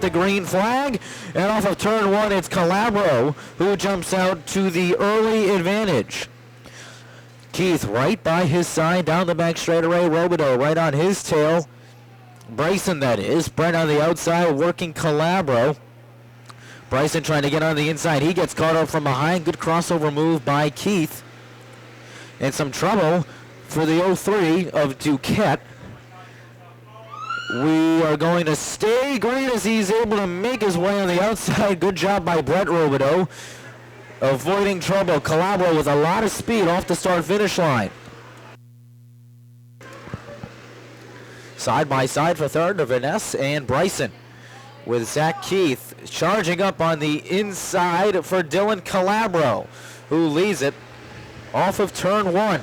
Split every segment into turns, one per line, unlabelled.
the green flag. And off of turn 1, it's Calabro who jumps out to the early advantage. Keith right by his side, down the back straightaway. Robidoux right on his tail. Bryson, that is. Brent on the outside, working Calabro. Bryson trying to get on the inside. He gets caught up from behind. Good crossover move by Keith. And some trouble for the 03 of Duquette. We are going to stay green as he's able to make his way on the outside. Good job by Brent Robidoux, avoiding trouble. Calabro with a lot of speed off the start-finish line. Side by side for third, Vanasse and Bryson, with Zach Keith charging up on the inside for Dylan Calabro, who leads it off of turn 1.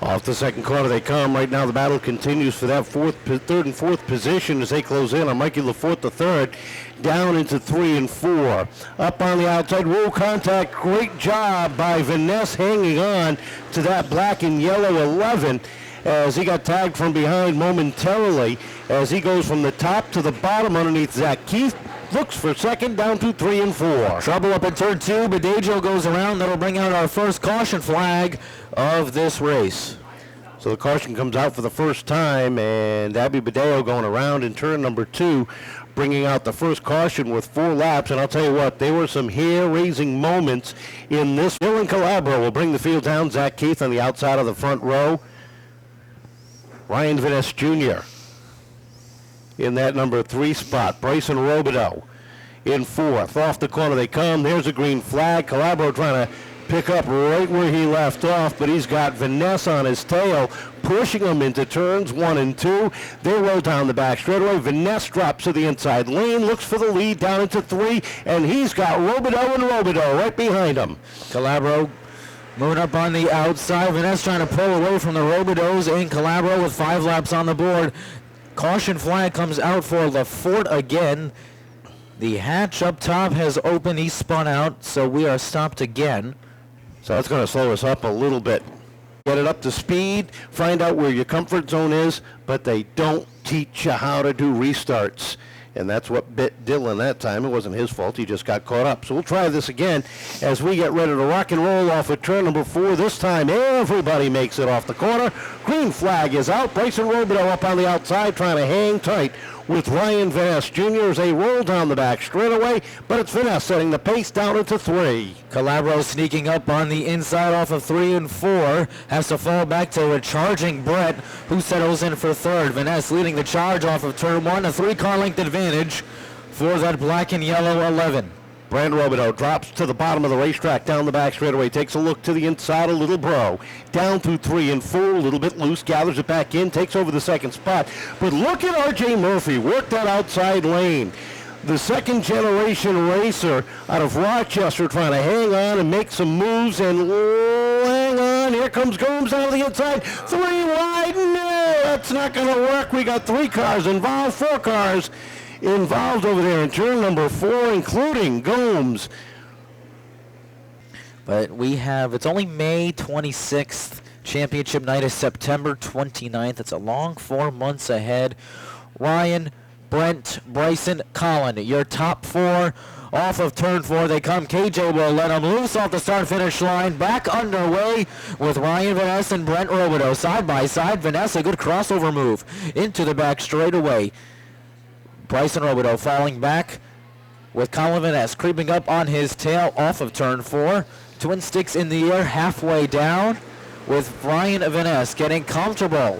Off the second corner they come. Right now the battle continues for that third and fourth position as they close in on Mikey LaForte the third, down into 3 and 4. Up on the outside, roll contact. Great job by Vanasse hanging on to that black and yellow 11 as he got tagged from behind momentarily as he goes from the top to the bottom underneath Zach Keith. Looks for second, down to 3 and 4.
Trouble up in turn 2. Badejo goes around. That'll bring out our first caution flag of this race.
So the caution comes out for the first time, and Abby Badejo going around in turn number 2, bringing out the first caution with 4 laps. And I'll tell you what, there were some hair-raising moments in this. Dylan Calabro will bring the field down. Zach Keith on the outside of the front row. Ryan Vanasse Jr. in that number 3 spot. Bryson Robidoux in 4th. Off the corner they come. There's a green flag. Calabro trying to pick up right where he left off, but he's got Vanasse on his tail, pushing him into turns 1 and 2. They roll down the back straightaway. Vanasse drops to the inside lane, looks for the lead down into 3, and he's got Robidoux and Robidoux right behind him.
Calabro moving up on the outside. Vanasse trying to pull away from the Robidouxs, and Calabro with 5 laps on the board. Caution flag comes out for LaForte again. The hatch up top has opened. He spun out, so we are stopped again.
So that's going to slow us up a little bit. Get it up to speed, find out where your comfort zone is, but they don't teach you how to do restarts. And that's what bit Dylan that time. It wasn't his fault. He just got caught up. So we'll try this again as we get ready to rock and roll off of turn number 4. This time everybody makes it off the corner. Green flag is out. Bryson Robidoux up on the outside trying to hang tight with Ryan Vanasse Jr. as they roll down the back straightaway, but it's Vanasse setting the pace down into 3.
Calabro sneaking up on the inside off of 3 and 4. Has to fall back to a charging Brett, who settles in for third. Vanasse leading the charge off of turn 1. A 3-car length advantage for that black and yellow 11.
Brent Robidoux drops to the bottom of the racetrack down the back straightaway, takes a look to the inside, a little bro. Down through 3 and 4, a little bit loose, gathers it back in, takes over the second spot. But look at R.J. Murphy, work that outside lane. The second generation racer out of Rochester trying to hang on and make some moves, and hang on, here comes Gomes out of the inside, 3 wide, no, that's not going to work. We got 3 cars involved, 4 cars involved over there in turn number 4, including Gomes.
But we have, it's only May 26th. Championship night is September 29th. It's a long 4 months ahead. Ryan, Brent, Bryson, Collin, your top 4. Off of turn 4 they come. KJ will let them loose off the start-finish line. Back underway with Ryan Vanasse and Brent Robidoux. Side by side, Vanasse, a good crossover move into the back straightaway. Bryson Robidoux falling back with Collin Vanasse creeping up on his tail off of turn 4. Twin sticks in the air halfway down with Ryan Vanasse getting comfortable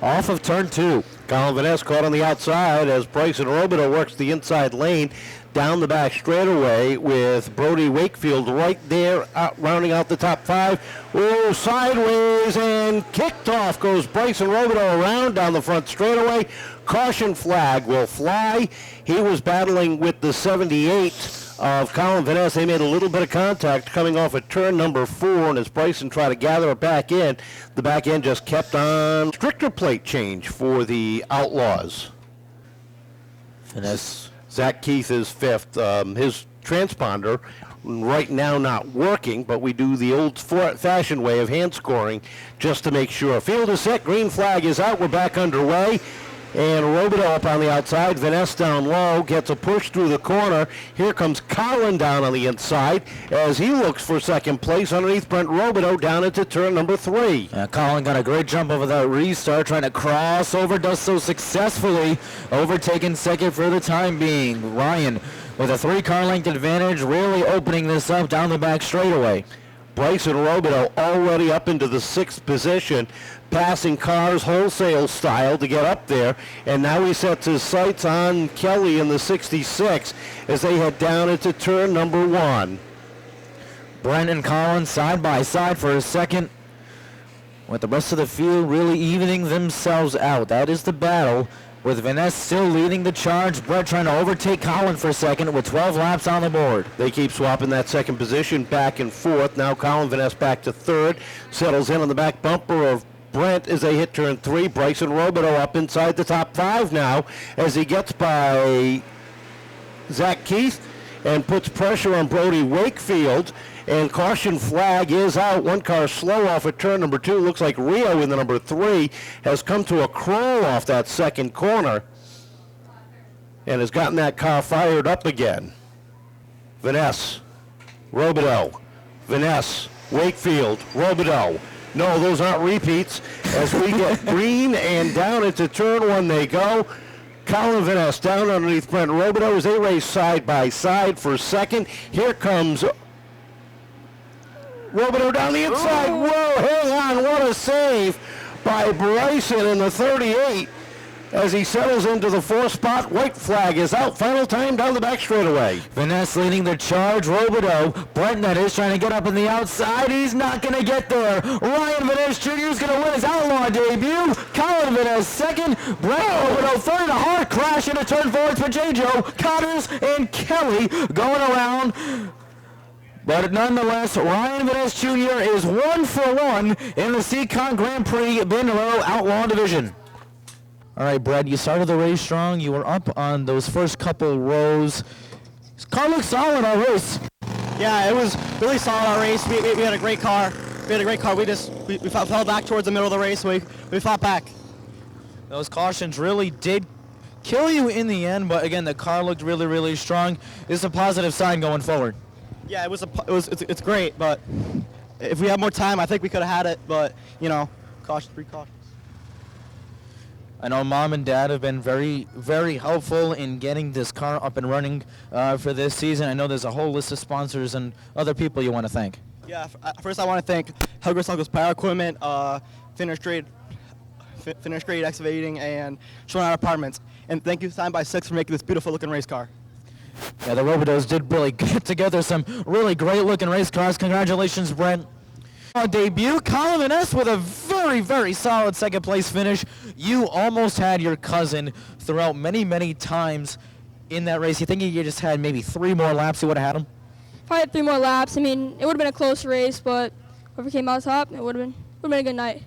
off of turn 2.
Collin Vanasse caught on the outside as Bryson Robidoux works the inside lane down the back straightaway with Brody Wakefield right there rounding out the top 5. Oh, sideways and kicked off goes Bryson Robidoux around down the front straightaway. Caution flag will fly. He was battling with the 78 of Collin Vanasse. They made a little bit of contact coming off at turn number 4, and as Bryson tried to gather it back in, the back end just kept on. Stricter plate change for the Outlaws.
Vanasse.
Zach Keith is 5th. His transponder right now not working, but we do the old-fashioned way of hand scoring just to make sure. Field is set. Green flag is out. We're back underway. And Robidoux up on the outside. Vanasse down low, gets a push through the corner. Here comes Collin down on the inside as he looks for second place underneath Brent Robidoux down into turn number 3.
Collin got a great jump over that restart, trying to cross over, does so successfully, overtaking second for the time being. Ryan with a 3-car length advantage, really opening this up down the back straightaway.
Bryson Robidoux already up into the 6th position, passing cars wholesale style to get up there, and now he sets his sights on Kelly in the 66 as they head down into turn number 1.
Brent and Collin side by side for a second, with the rest of the field really evening themselves out. That is the battle, with Vanasse still leading the charge. Brent trying to overtake Collin for a second with 12 laps on the board.
They keep swapping that second position back and forth. Now Collin Vanasse back to 3rd, settles in on the back bumper of Brent as they hit turn 3. Bryson Robidoux up inside the top 5 now as he gets by Zach Keith and puts pressure on Brody Wakefield. And caution flag is out. 1 car slow off at turn number 2. Looks like Rio in the number 3 has come to a crawl off that second corner and has gotten that car fired up again. Vanasse, Robidoux, Vanasse, Wakefield, Robidoux. No, those aren't repeats as we get green and down into turn 1 they go. Collin Vanasse down underneath Brent Robidoux as they race side by side for second. Here comes Robidoux down the inside. Whoa, hang on, what a save by Bryson in the 38 as he settles into the 4th spot. White flag is out. Final time down the back straightaway.
Vanasse leading the charge. Robidoux, Brent that is trying to get up on the outside. He's not going to get there. Ryan Vanasse Jr. is going to win his Outlaw debut. Collin Vanasse second. Brent Robidoux third. A hard crash into turn 4 for J.Joe, Connors, and Kelly going around. But nonetheless, Ryan Vanasse Jr. is 1 for 1 in the Seekonk Grand Prix Bandolero Outlaw Division. All right, Brad, you started the race strong. You were up on those first couple rows. This car looks solid all race.
Yeah, it was really solid all race. We had a great car. We fell back towards the middle of the race. We fought back.
Those cautions really did kill you in the end, but again, the car looked really, really strong. This is a positive sign going forward.
Yeah, it's great, but if we had more time, I think we could have had it. But you know, precautions.
I know Mom and Dad have been very, very helpful in getting this car up and running for this season. I know there's a whole list of sponsors and other people you want to thank.
Yeah, first I want to thank Helger's Uncle's Power Equipment, Finish Grade Excavating, and Showing Apartments. And thank you, Sign by Six, for making this beautiful looking race car.
Yeah, the Robidoux did really get together some really great looking race cars. Congratulations, Brent. Debut, Collin Vanasse with a very, very solid second place finish. You almost had your cousin throughout many, many times in that race. You think you just had maybe 3 more laps, you would have had him?
Probably had 3 more laps. I mean, it would have been a close race, but whoever came out top, it would have been a good night.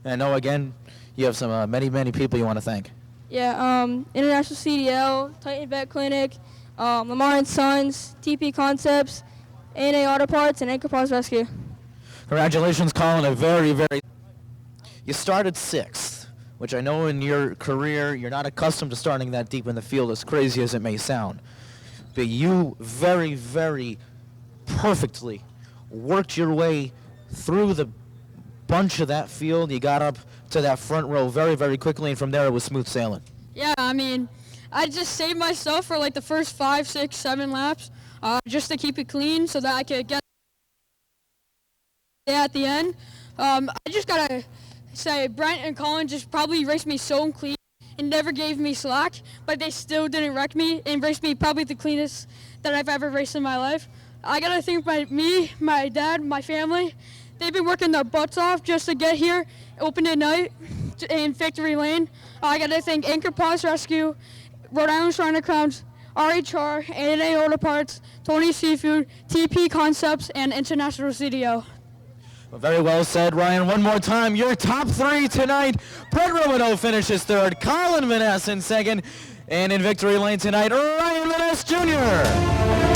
And I know, again, you have some many, many people you want to thank.
Yeah, International CDL, Titan Vet Clinic, Lamar & Sons, TP Concepts, A&A Auto Parts, and Anchor Paws Rescue.
Congratulations, Collin. You started 6th, which I know in your career you're not accustomed to starting that deep in the field, as crazy as it may sound. But you very, very perfectly worked your way through the bunch of that field. You got up to that front row very, very quickly, and from there it was smooth sailing.
Yeah, I mean, I just saved myself for like the first 5, 6, 7 laps just to keep it clean so that I could get at the end. I just got to say Brent and Collin just probably raced me so clean and never gave me slack, but they still didn't wreck me and raced me probably the cleanest that I've ever raced in my life. I got to thank my dad, my family. They've been working their butts off just to get here, open at night in Victory Lane. I got to thank Anchor Paws Rescue, Rhode Island Shriner Crowns, RHR, A&A Auto Parts, Tony Seafood, TP Concepts, and International CDO.
Well, very well said, Ryan. One more time, your top 3 tonight. Brent Robidoux finishes 3rd, Collin Vanasse in 2nd, and in Victory Lane tonight, Ryan Vanasse Jr.